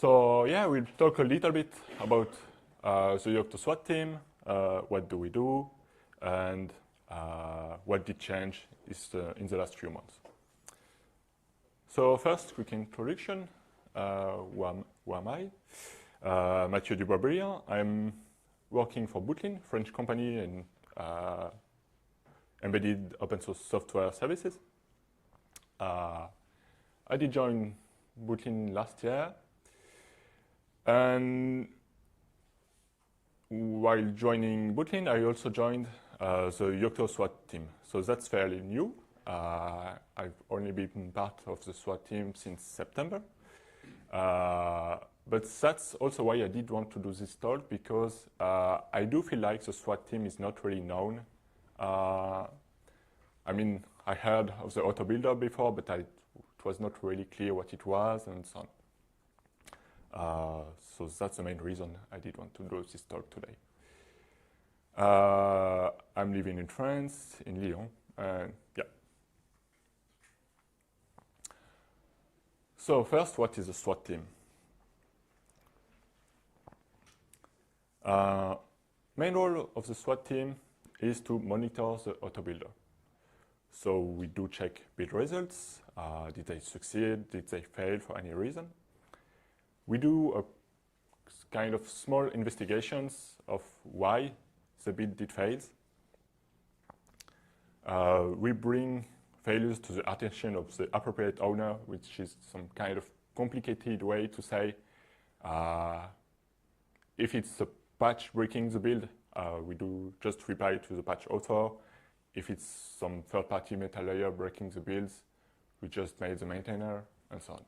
So yeah, we'll talk a little bit about the Yocto SWAT team, what do we do, and what did change in the last few months. So first, quick introduction. Who am I? Mathieu Dubois-Briand. I'm working for Bootlin, French company in embedded open source software services. I did join Bootlin last year, and while joining Bootlin, I also joined the Yocto SWAT team. So that's fairly new. I've only been part of the SWAT team since September. But that's also why I did want to do this talk, because I do feel like the SWAT team is not really known. I mean, I heard of the autobuilder before, but it was not really clear what it was and so on. So that's the main reason I did want to do this talk today. I'm living in France, in Lyon, and yeah. So first, what is a SWAT team? Main role of the SWAT team is to monitor the autobuilder. So we do check build results. Did they succeed? Did they fail for any reason? We do a kind of small investigations of why the build did fail. We bring failures to the attention of the appropriate owner, which is some kind of complicated way to say if it's a patch breaking the build, we do just reply to the patch author. If it's some third-party meta layer breaking the builds, we just mail the maintainer, and so on.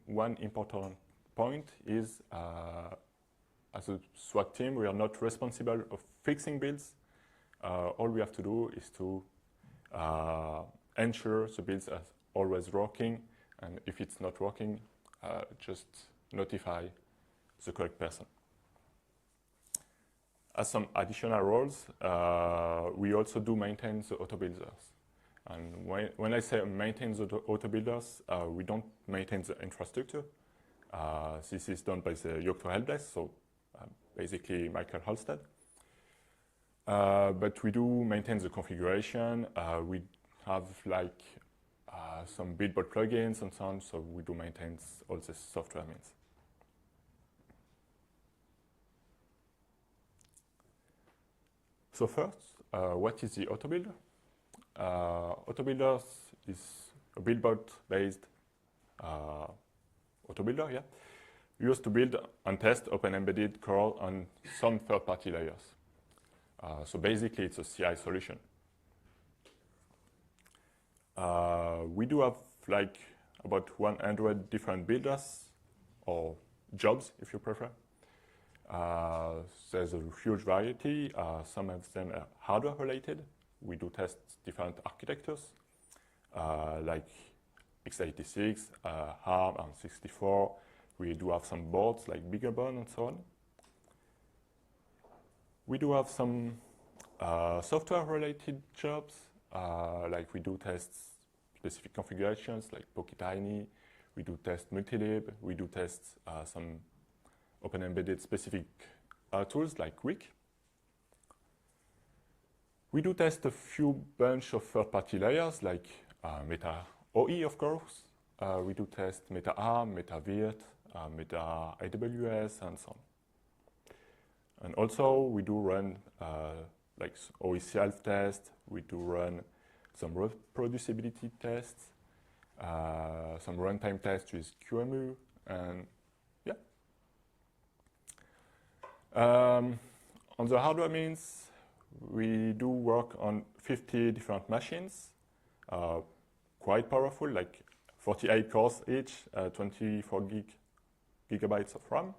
One important point is, as a SWAT team, we are not responsible of fixing builds. All we have to do is to ensure the builds are always working, and if it's not working, just notify the correct person. As some additional roles, we also do maintain the autobuilders. And when I say maintain the autobuilders, we don't maintain the infrastructure. This is done by the Yocto help desk, so basically Michael Halstead. But we do maintain the configuration. We have like some buildbot plugins and so on, so we do maintain all the software means. So first, what is the autobuilder? Autobuilders is a buildbot-based autobuilder, yeah. Used to build and test open embedded curl on some third-party layers. So basically, it's a CI solution. We do have like about 100 different builders, or jobs, if you prefer. There's a huge variety. Some of them are hardware related. We do test different architectures, like x86, ARM, ARM64. We do have some boards like BiggerBone and so on. We do have some software related jobs, like we do test specific configurations like PocketINI. We do test multilib. We do test some open embedded specific tools like Wick. We do test a few bunch of third-party layers like Meta OE, of course. We do test Meta ARM, Meta Virt, Meta AWS, and so on. And also we do run like OE self-test. We do run some reproducibility tests, some runtime tests with QEMU, and yeah. On the hardware means, we do work on 50 different machines, quite powerful, like 48 cores each, 24 gigabytes of RAM.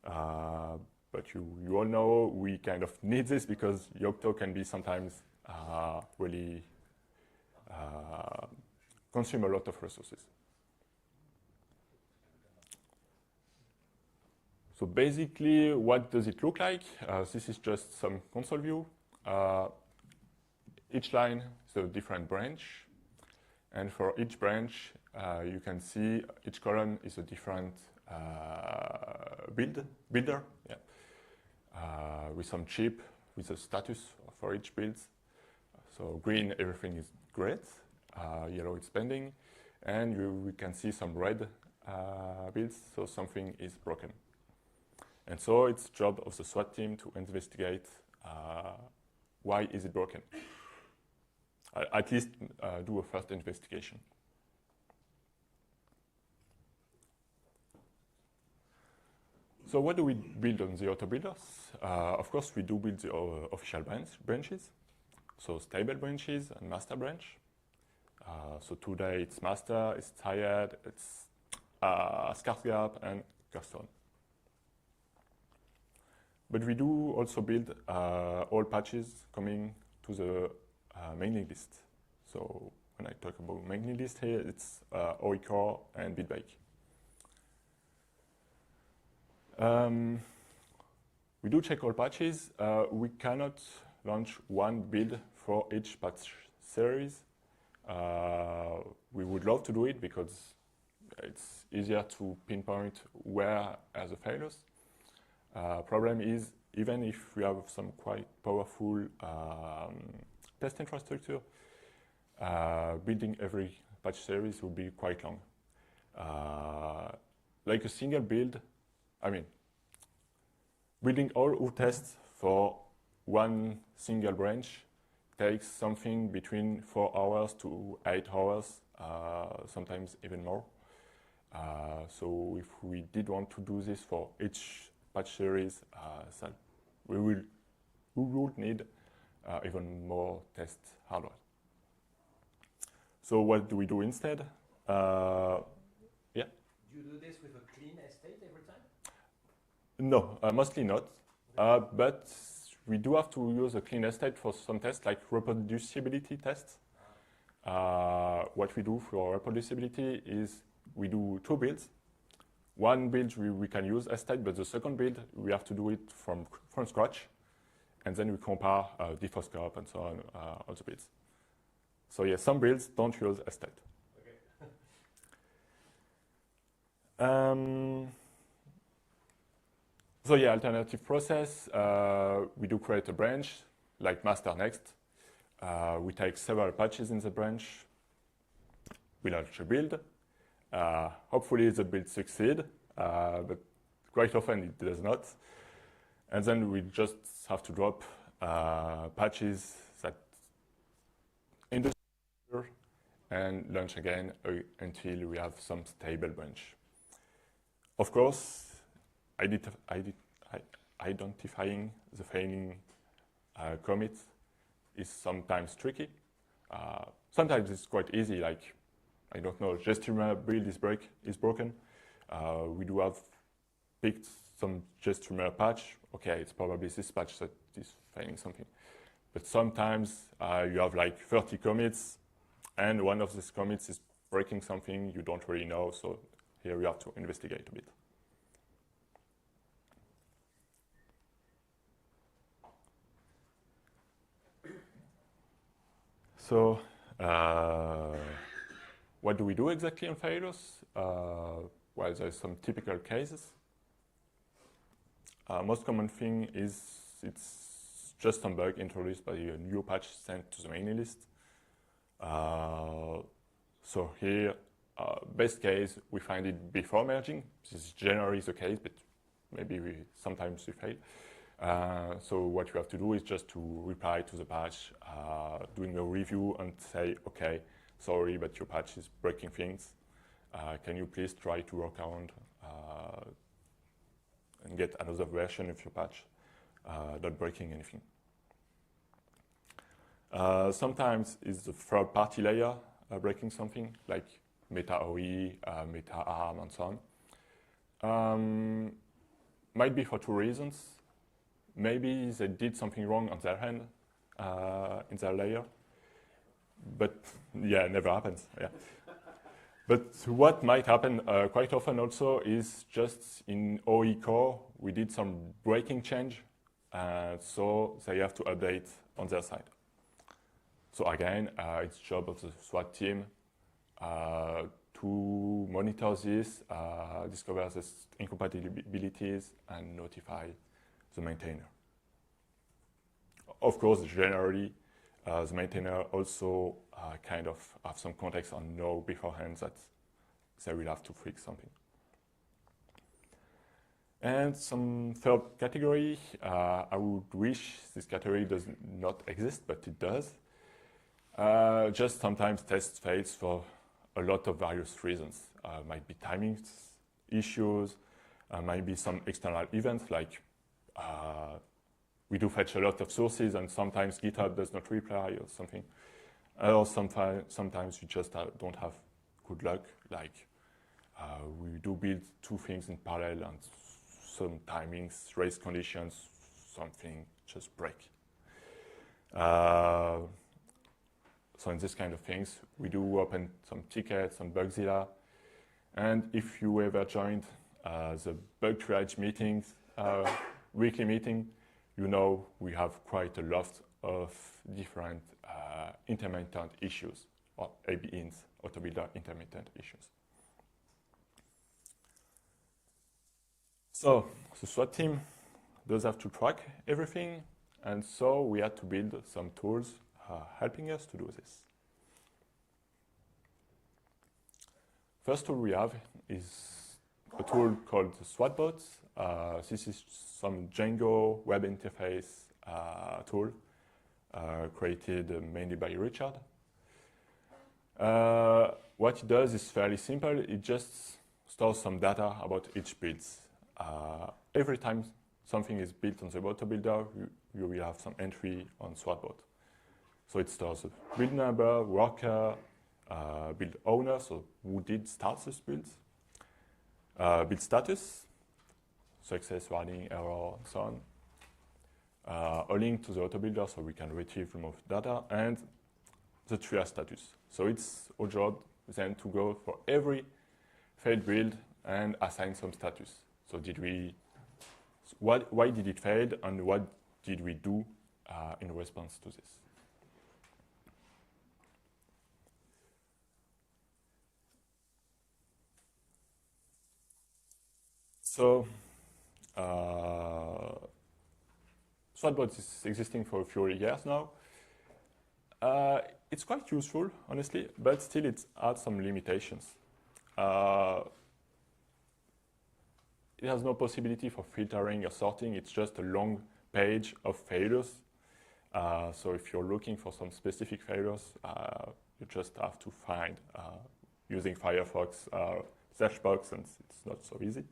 But you all know we kind of need this because Yocto can be sometimes really consume a lot of resources. So basically, what does it look like? This is just some console view. Each line is a different branch. And for each branch, you can see each column is a different builder, yeah. With some chip, with a status for each build. So green, everything is great. Yellow, it's pending. And we can see some red builds, so something is broken. And so it's job of the SWAT team to investigate why is it broken. At least do a first investigation. So what do we build on the autobuilders? Of course, we do build the official branches, so stable branches and master branch. So today it's master, it's tired, it's scarce gap and custom. But we do also build all patches coming to the mailing list. So when I talk about mailing list here, it's OE core and bitbake. We do check all patches. We cannot launch one build for each patch series. We would love to do it because it's easier to pinpoint where are the failures. Problem is, even if we have some quite powerful test infrastructure, building every patch series will be quite long. Like a single build, building all our tests for one single branch takes something between 4 hours to 8 hours, sometimes even more. So if we did want to do this for each patch series, we would need even more test hardware. So what do we do instead? Yeah. Do you do this with a clean estate every time? No, mostly not. But we do have to use a clean estate for some tests, like reproducibility tests. What we do for reproducibility is we do 2 builds. One build we can use estate, but the second build we have to do it from scratch, and then we compare default scope and so on, all the builds. So yeah, some builds don't use estate. Okay. So yeah, alternative process. We do create a branch, like master next. We take several patches in the branch. We launch a build. Hopefully the build succeeds, but quite often it does not. And then we just have to drop patches that in the server and launch again until we have some stable branch. Of course, identifying the failing commits is sometimes tricky. Sometimes it's quite easy, like, I don't know, gestreamer build is broken. We do have picked some gestreamer patch. Okay, it's probably this patch that is failing something. But sometimes you have like 30 commits, and one of these commits is breaking something you don't really know, so here we have to investigate a bit. So, what do we do exactly on failures? Well, there's some typical cases. Most common thing is it's just some bug introduced by a new patch sent to the mailing list. So here, best case, we find it before merging. This is generally the case, but maybe sometimes we fail. So what you have to do is just to reply to the patch, doing a review and say, okay, sorry, but your patch is breaking things. Can you please try to work around and get another version of your patch, not breaking anything. Sometimes it's the third-party layer breaking something, like Meta OE, Meta ARM, and so on. Might be for 2 reasons. Maybe they did something wrong on their end in their layer, but yeah, it never happens. Yeah. But what might happen quite often also is just in OE core, we did some breaking change, so they have to update on their side. So again, it's job of the SWAT team to monitor this, discover the incompatibilities, and notify the maintainer. Of course, generally, the maintainer also kind of have some context and know beforehand that they will have to fix something. And some third category, I would wish this category does not exist, but it does. Just sometimes test fails for a lot of various reasons. Might be timing issues, might be some external events like we do fetch a lot of sources and sometimes GitHub does not reply or something. Or sometimes you just don't have good luck, like we do build two things in parallel and some timings, race conditions, something just break. So in this kind of things, we do open some tickets on Bugzilla. And if you ever joined the bug triage meetings, weekly meeting, you know we have quite a lot of different intermittent issues, or ABINs, autobuilder intermittent issues. So the SWAT team does have to track everything, and so we had to build some tools helping us to do this. First tool we have is a tool called the SWAT bot. This is some Django web interface tool created mainly by Richard. What it does is fairly simple. It just stores some data about each build. Every time something is built on the autobuilder, you will have some entry on SWATbot. So it stores a build number, worker, build owner, so who did start this build, build status, success, warning, error, and so on. A link to the autobuilder so we can retrieve, remove data, and the triage status. So it's our job then to go for every failed build and assign some status. So why did it fail and what did we do in response to this? So SWATbot is existing for a few years now. It's quite useful, honestly, but still it has some limitations. It has no possibility for filtering or sorting. It's just a long page of failures. So if you're looking for some specific failures, you just have to find using Firefox search box, and it's not so easy.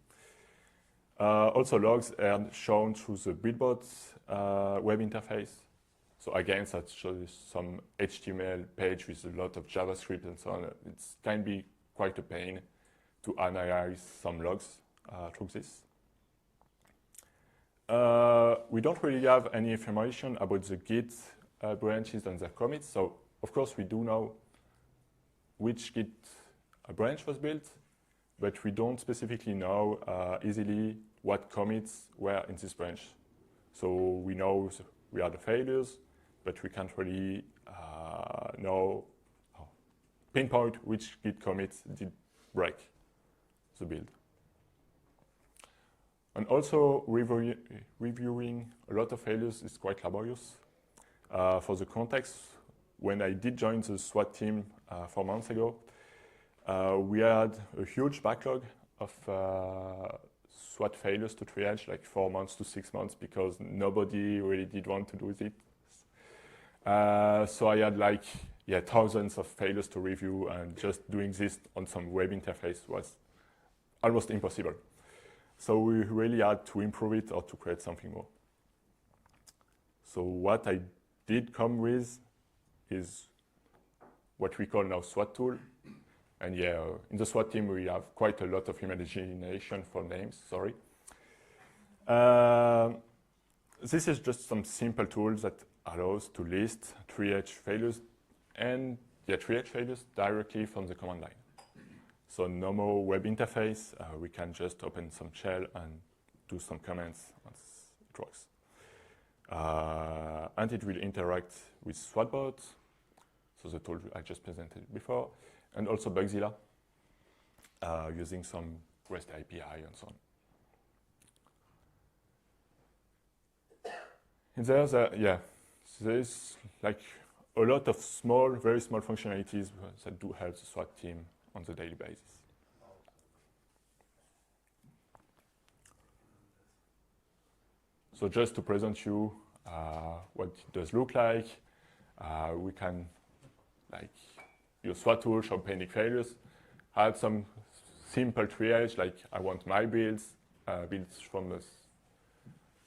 Also, logs are shown through the buildbot's web interface. So again, that shows some HTML page with a lot of JavaScript and so on. It can be quite a pain to analyze some logs through this. We don't really have any information about the Git branches and their commits. So of course we do know which Git branch was built, but we don't specifically know easily what commits were in this branch. So we know we are the failures, but we can't really pinpoint which Git commits did break the build. And also reviewing a lot of failures is quite laborious. For the context, when I did join the SWAT team 4 months ago, we had a huge backlog of SWAT failures to triage, like 4 months to 6 months, because nobody really did want to do it. So I had thousands of failures to review, and just doing this on some web interface was almost impossible. So we really had to improve it or to create something more. So what I did come with is what we call now SWAT tool. And yeah, in the SWAT team, we have quite a lot of imagination for names, sorry. This is just some simple tools that allows to list triage failures and triage failures directly from the command line. So no more web interface, we can just open some shell and do some commands once it works. And it will interact with SWATbot, so the tool I just presented before. and also Bugzilla using some REST API and so on. And there's like a lot of small, very small functionalities that do help the SWAT team on the daily basis. So just to present you what it does look like, we can use SWAT tool, show pending failures, add some simple triage, like I want my builds from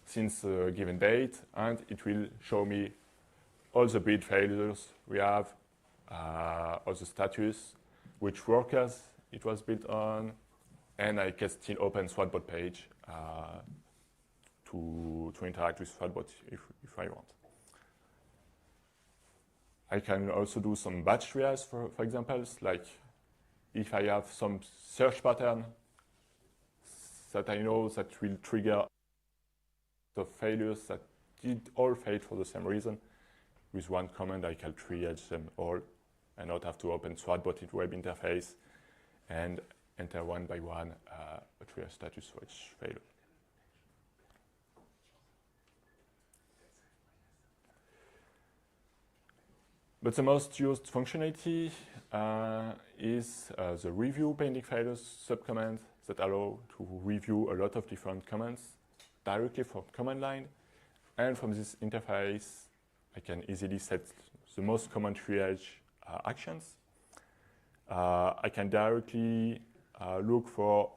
since a given date, and it will show me all the build failures we have, all the status, which workers it was built on, and I can still open SWATbot page to interact with SWATbot if I want. I can also do some batch triage, for examples, like if I have some search pattern that I know that will trigger the failures that did all fail for the same reason, with one command I can triage them all and not have to open SWATbot in web interface and enter one by one a triage status for each failure. But the most used functionality is the review pending failures subcommand that allow to review a lot of different commands directly from command line. And from this interface, I can easily set the most common triage actions. I can directly look for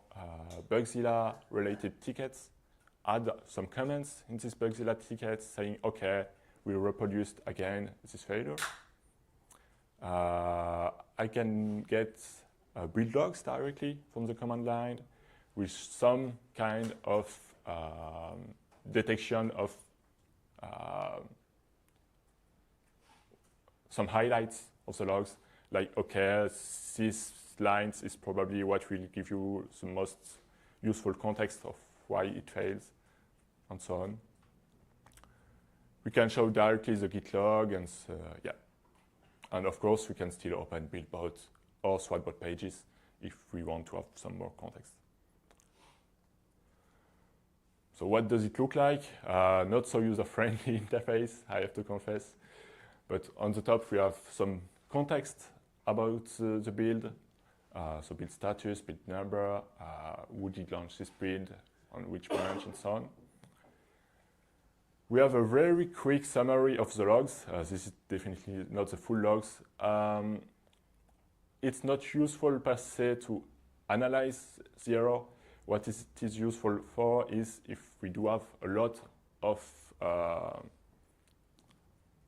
Bugzilla related tickets, add some comments in this Bugzilla ticket saying, okay, we reproduced again this failure. I can get build logs directly from the command line with some kind of detection of some highlights of the logs, like, okay, this lines is probably what will give you the most useful context of why it fails, and so on. We can show directly the Git log, and and of course we can still open buildbot or SWATbot pages if we want to have some more context. So what does it look like? Not so user-friendly interface, I have to confess. But on the top we have some context about the build. So build status, build number, who did launch this build, on which branch, and so on. We have a very quick summary of the logs. This is definitely not the full logs. It's not useful per se to analyze the error. What it is useful for is if we do have a lot of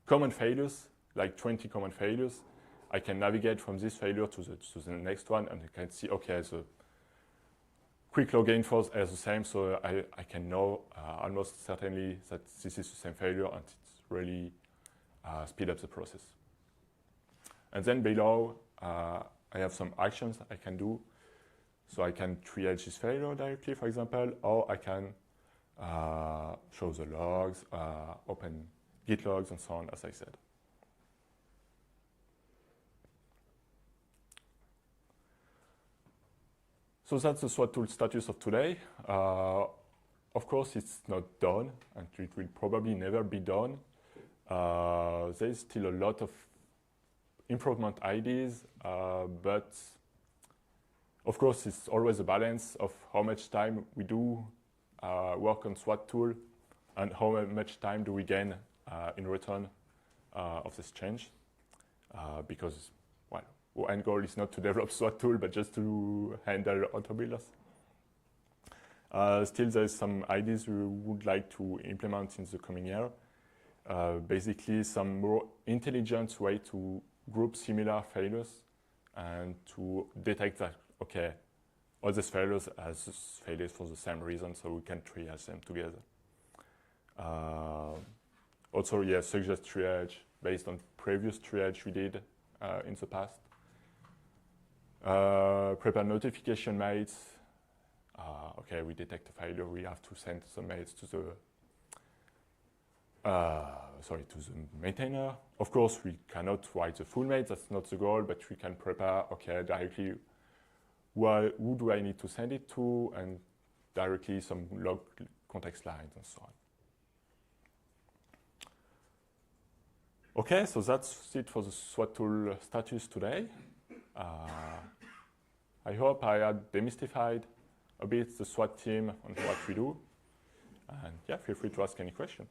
common failures, like 20 common failures, I can navigate from this failure to the next one, and I can see, okay, the quick log infos are the same, so I can know almost certainly that this is the same failure, and it's really speed up the process. And then below, I have some actions I can do. So I can triage this failure directly, for example, or I can show the logs, open Git logs, and so on, as I said. So that's the SWAT tool status of today. Of course, it's not done, and it will probably never be done. There's still a lot of improvement ideas, but of course, it's always a balance of how much time we do work on SWAT tool and how much time do we gain in return of this change. Because, well, our end goal is not to develop SWAT tool, but just to handle autobuilders. Still, there's some ideas we would like to implement in the coming year. Basically, some more intelligent way to group similar failures and to detect that, okay, all these failures as failures for the same reason, so we can triage them together. Also, yeah, suggest triage based on previous triage we did in the past. Prepare notification mails. Okay, we detect a failure, we have to send some mails to the to the maintainer. Of course, we cannot write the full mate, that's not the goal, but we can prepare, okay, directly who do I need to send it to, and directly some log context lines and so on. Okay, so that's it for the SWAT tool status today. I hope I had demystified a bit the SWAT team and what we do. And yeah, feel free to ask any question.